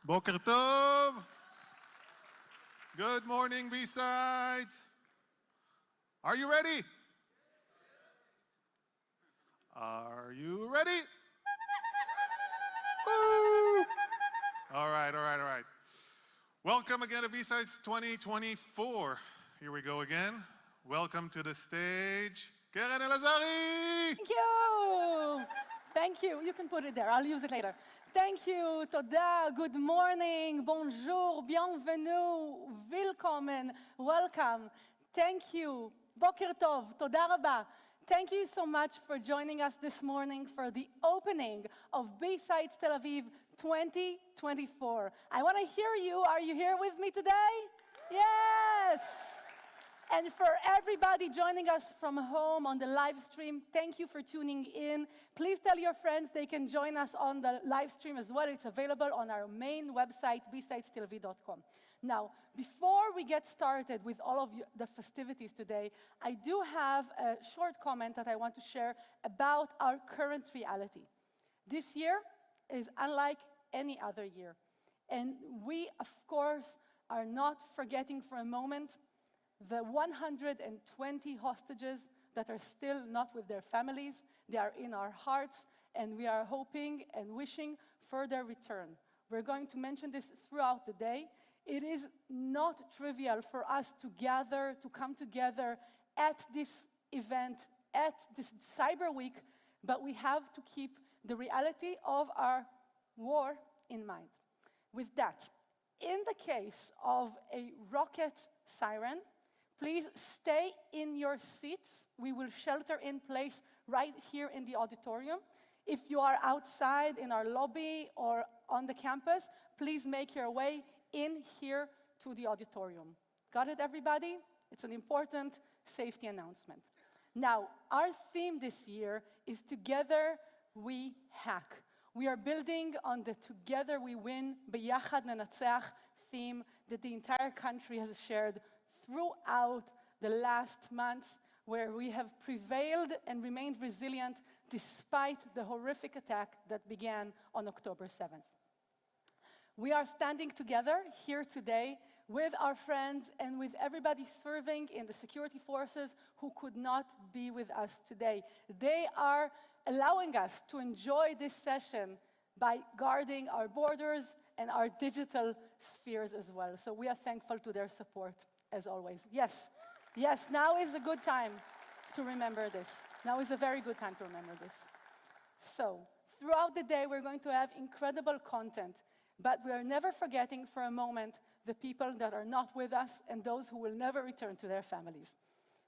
Boker Tov. Good morning, BSides. Are you ready? Are you ready? Woo! All right. Welcome again to BSides 2024. Here we go again. Welcome to the stage, Keren Elazari. Thank you. Thank you. You can put it there. I'll use it later. Thank you. Toda. Good morning. Bonjour. Bienvenue. Willkommen. Welcome. Thank you. Boker Tov. Toda rabba. Thank you so much for joining us this morning for the opening of BSides TLV 2024. I want to hear you. Are you here with me today? Yes. And for everybody joining us from home on the live stream, thank you for tuning in. Please tell your friends they can join us on the live stream as well. It's available on our main website, BSidesTLV.com. Now, before we get started with all of the festivities today, I do have a short comment that I want to share about our current reality. This year is unlike any other year. And we, of course, are not forgetting for a moment the 120 hostages that are still not with their families. They are in our hearts, and we are hoping and wishing for their return. We're going to mention this throughout the day. It is not trivial for us to gather, to come together at this event, at this Cyber Week, but we have to keep the reality of our war in mind. With that, in the case of a rocket siren, please stay in your seats. We will shelter in place right here in the auditorium. If you are outside in our lobby or on the campus, please make your way in here to the auditorium. Got it, everybody? It's an important safety announcement. Now, our theme this year is Together We Hack. We are building on the Together We Win, Beyachad Nenatzeach theme that the entire country has shared throughout the last months, where we have prevailed and remained resilient despite the horrific attack that began on October 7th. We are standing together here today with our friends and with everybody serving in the security forces who could not be with us today. They are allowing us to enjoy this session by guarding our borders and our digital spheres as well. So we are thankful to their support, as always. Yes, now is a good time to remember this. Now is a very good time to remember this. So, throughout the day, we're going to have incredible content, but we are never forgetting for a moment the people that are not with us and those who will never return to their families.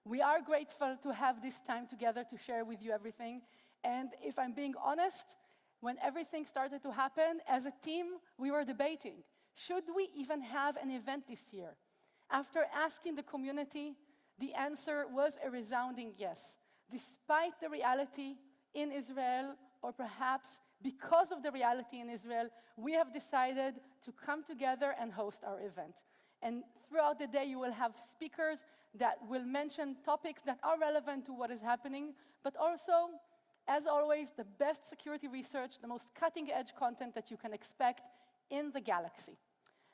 We are grateful to have this time together to share with you everything. And if I'm being honest, when everything started to happen, as a team, we were debating, should we even have an event this year? After asking the community, the answer was a resounding yes. Despite the reality in Israel, or perhaps because of the reality in Israel, we have decided to come together and host our event. And throughout the day, you will have speakers that will mention topics that are relevant to what is happening, but also, as always, the best security research, the most cutting-edge content that you can expect in the galaxy.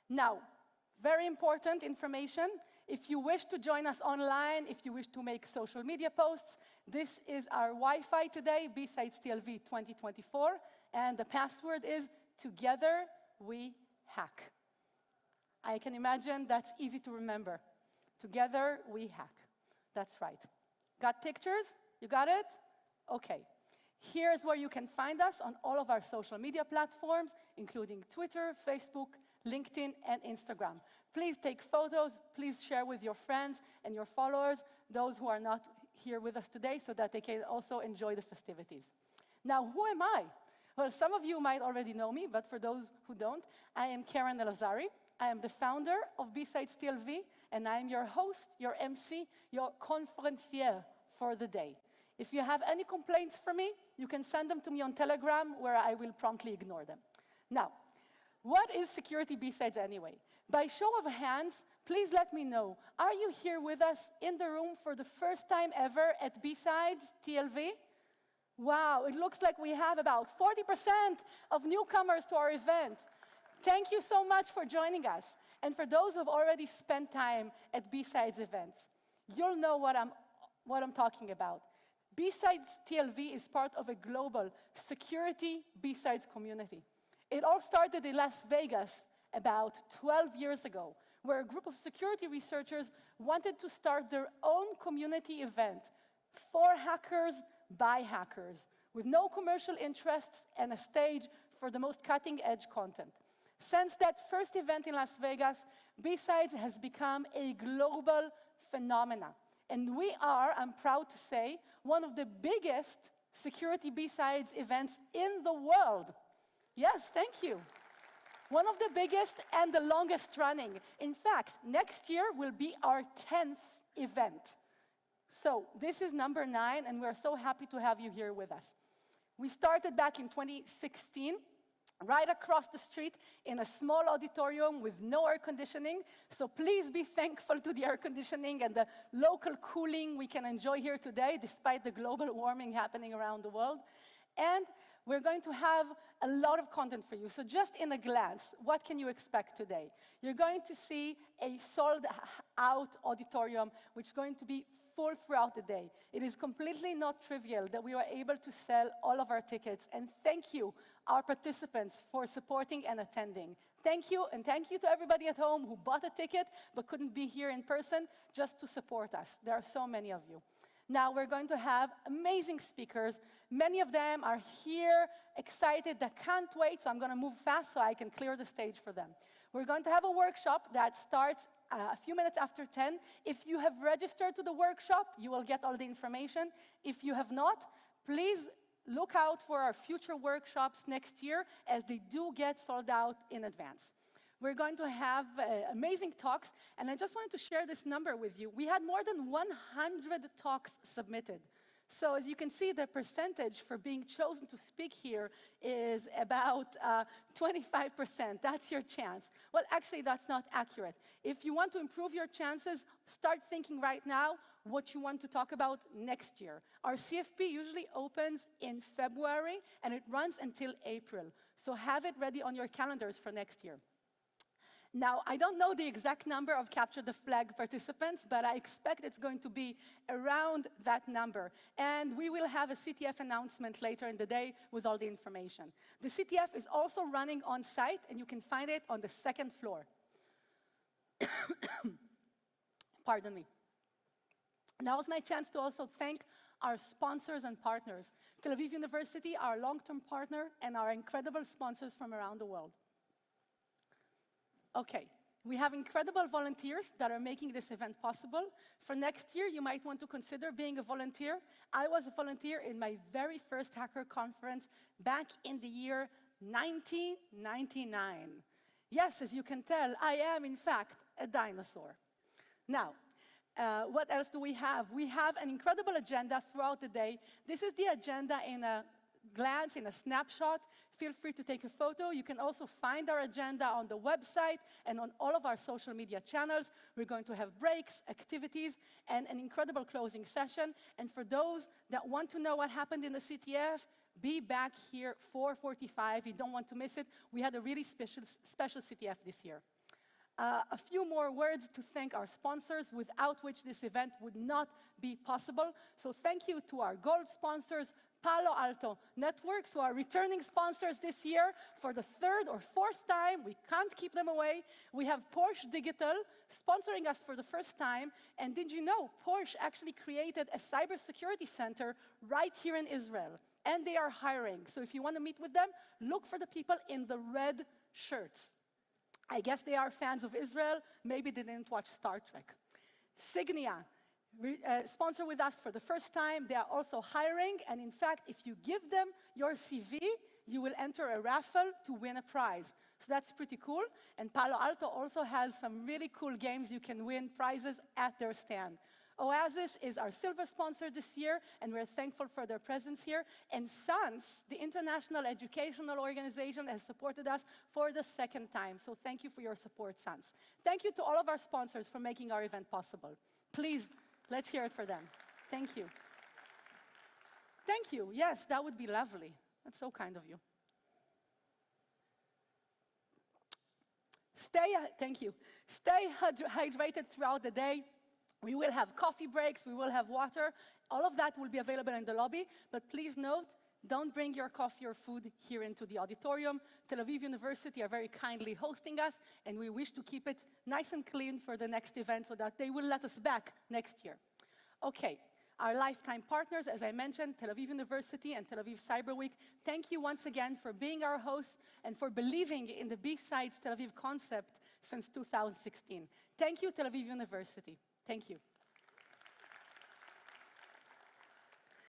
Now, very important information. If you wish to join us online, if you wish to make social media posts, this is our Wi-Fi today, BSidesTLV 2024, and the password is Together We Hack. I can imagine that's easy to remember. Together We Hack. That's right. Got pictures? You got it? Okay. Here's where you can find us on all of our social media platforms, including Twitter, Facebook, LinkedIn, and Instagram. Please take photos, please share with your friends and your followers, those who are not here with us today, so that they can also enjoy the festivities. Now, who am I? Well, some of you might already know me, but for those who don't, I am Keren Elazari. I am the founder of BSides TLV, and I am your host, your MC, your conferencier for the day. If you have any complaints for me, you can send them to me on Telegram, where I will promptly ignore them. Now, what is Security BSides anyway? By show of hands, please let me know. Are you here with us in the room for the first time ever at BSides TLV? Wow, it looks like we have about 40% of newcomers to our event. Thank you so much for joining us. And for those who have already spent time at BSides events, you'll know what I'm talking about. BSides TLV is part of a global security BSides community. It all started in Las Vegas about 12 years ago, where a group of security researchers wanted to start their own community event for hackers by hackers, with no commercial interests and a stage for the most cutting-edge content. Since that first event in Las Vegas, BSides has become a global phenomenon. And we are, I'm proud to say, one of the biggest security BSides events in the world. Yes, thank you. One of the biggest and the longest running. In fact, next year will be our 10th event. So this is number 9, and we're so happy to have you here with us. We started back in 2016, right across the street in a small auditorium with no air conditioning. So please be thankful to the air conditioning and the local cooling we can enjoy here today, despite the global warming happening around the world. And we're going to have a lot of content for you. So just in a glance, what can you expect today? You're going to see a sold-out auditorium, which is going to be full throughout the day. It is completely not trivial that we were able to sell all of our tickets. And thank you, our participants, for supporting and attending. Thank you, and thank you to everybody at home who bought a ticket but couldn't be here in person just to support us. There are so many of you. Now we're going to have amazing speakers. Many of them are here, excited, that can't wait, so I'm going to move fast so I can clear the stage for them. We're going to have a workshop that starts a few minutes after 10. If you have registered to the workshop, you will get all the information. If you have not, please look out for our future workshops next year, as they do get sold out in advance. We're going to have amazing talks, and I just wanted to share this number with you. We had more than 100 talks submitted. So as you can see, the percentage for being chosen to speak here is about 25%. That's your chance. Well, actually, that's not accurate. If you want to improve your chances, start thinking right now what you want to talk about next year. Our CFP usually opens in February, and it runs until April. So have it ready on your calendars for next year. Now, I don't know the exact number of Capture the Flag participants, but I expect it's going to be around that number. And we will have a CTF announcement later in the day with all the information. The CTF is also running on site, and you can find it on the 2nd floor. Pardon me. Now is my chance to also thank our sponsors and partners. Tel Aviv University, our long-term partner, and our incredible sponsors from around the world. Okay, we have incredible volunteers that are making this event possible. For next year, you might want to consider being a volunteer. I was a volunteer in my very first hacker conference back in the year 1999. Yes, as you can tell, I am, in fact, a dinosaur. Now, what else do we have? We have an incredible agenda throughout the day. This is the agenda in a glance, in a snapshot. Feel free to take a photo. You can also find our agenda on the website and on all of our social media channels. We're going to have breaks, activities, and an incredible closing session. And for those that want to know what happened in the CTF, be back here 4:45. You don't want to miss it. We had a really special CTF this year. A few more words to thank our sponsors, without which this event would not be possible. So thank you to our gold sponsors, Palo Alto Networks, who are returning sponsors this year for the 3rd or 4th time. We can't keep them away. We have Porsche Digital sponsoring us for the first time. And did you know Porsche actually created a cybersecurity center right here in Israel? And they are hiring. So if you want to meet with them, look for the people in the red shirts. I guess they are fans of Israel. Maybe they didn't watch Star Trek. Signia, sponsor with us for the first time. They are also hiring. And in fact, if you give them your CV, you will enter a raffle to win a prize. So that's pretty cool. And Palo Alto also has some really cool games you can win prizes at their stand. Oasis is our silver sponsor this year, and we're thankful for their presence here. And SANS, the international educational organization, has supported us for the 2nd time. So thank you for your support, SANS. Thank you to all of our sponsors for making our event possible. Please, let's hear it for them. Thank you. Thank you. Yes, that would be lovely. That's so kind of you. Thank you. Stay hydrated throughout the day. We will have coffee breaks, we will have water. All of that will be available in the lobby, but please note, don't bring your coffee or food here into the auditorium. Tel Aviv University are very kindly hosting us, and we wish to keep it nice and clean for the next event so that they will let us back next year. Okay, our lifetime partners, as I mentioned, Tel Aviv University and Tel Aviv Cyber Week, thank you once again for being our hosts and for believing in the BSides Tel Aviv concept since 2016. Thank you, Tel Aviv University. Thank you.